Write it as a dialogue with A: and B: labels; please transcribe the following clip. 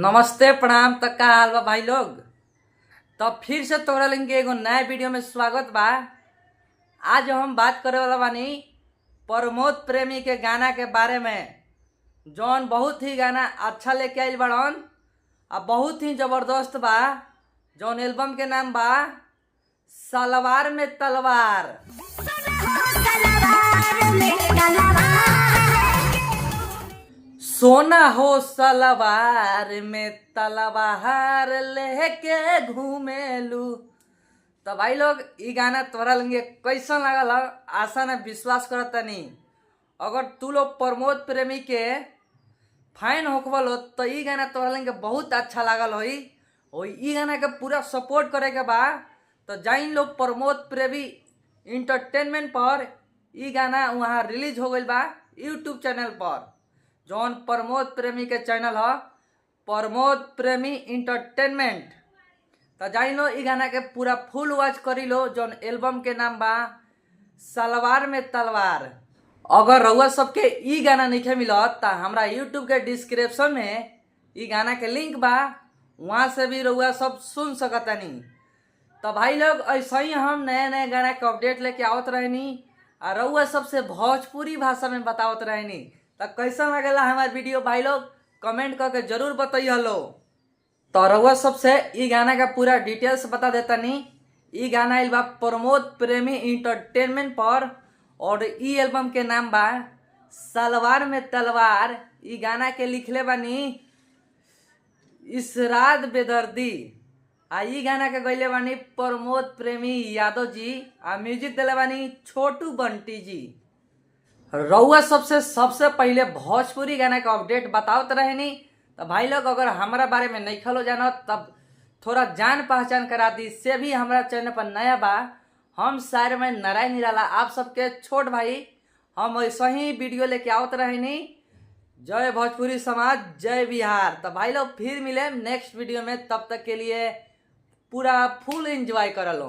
A: नमस्ते प्रणाम तक का हाल बा भाई लोग। तो फिर से तोरा लेंगे एगो नए वीडियो में स्वागत बा। आज हम बात करे वाला बानी प्रमोद प्रेमी के गाना के बारे में, जौन बहुत ही गाना अच्छा लेके आइल बड़न आ बहुत ही जबरदस्त बा। जौन एल्बम के नाम बा सलवार में तलवार। सोना हो सलवार में तलवार लेके घूमेलू। तो भाई लोग ई गाना तोरा लगे कैसन लागल ह? आशा ने विश्वास करत नहीं। अगर तू लोग प्रमोद प्रेमी के फैन होकबल हो तो ई गाना तोरा लगे बहुत अच्छा लागल होई। ई गाना के पूरा सपोर्ट करे के बा तो जाइन लोग प्रमोद प्रेमी इंटरटेनमेंट पर। ई गाना वहाँ रिलीज हो गई बा यूट्यूब चैनल पर, जौन प्रमोद प्रेमी के चैनल ह प्रमोद प्रेमी इंटरटेनमेंट। तो जाइन लो ई गाना के पूरा फुल वॉच करी लो, जौन एल्बम के नाम बा सलवार में तलवार। अगर रउआ सबके ई गाना नहीं मिलत तो हमरा यूट्यूब के डिस्क्रिप्शन में ई गाना के लिंक बा, वहाँ से भी रउआ सब सुन सकतनी। तो भाई लोग ऐसा ही हम नए नए गाना के अपडेट लेके आवत रहनी और रउआ सबसे भोजपुरी भाषा में बतावत रहनी। तो कैसा लगेला हमार वीडियो भाई लोग कमेंट करके जरूर बताइए लो। तो रउआ सबसे ई गाना का पूरा डिटेल्स बता देता नी। ई गाना आइल बा प्रमोद प्रेमी इंटरटेनमेंट पर और ई एल्बम के नाम बा सलवार में तलवार। ई गाना के लिखले बानी इसराद बेदर्दी आ ई गाना के गईले बानी प्रमोद प्रेमी यादव जी आ म्यूजिक दिले बानी छोटू बंटी जी। रउआ सबसे पहले भोजपुरी गाना का अपडेट बतावत रहनी। तो भाई लोग अगर हमारा बारे में नहीं खलो जानो तब थोड़ा जान पहचान करा दी से भी हमारा चैनल पर नया बा। हम शायर में नारायण निराला आप सबके छोट भाई, हम ऐसा ही वीडियो लेके आवत रहनी। जय भोजपुरी समाज, जय बिहार। तो भाई लोग फिर मिले नेक्स्ट वीडियो में, तब तक के लिए पूरा फुल एंजॉय कर लो।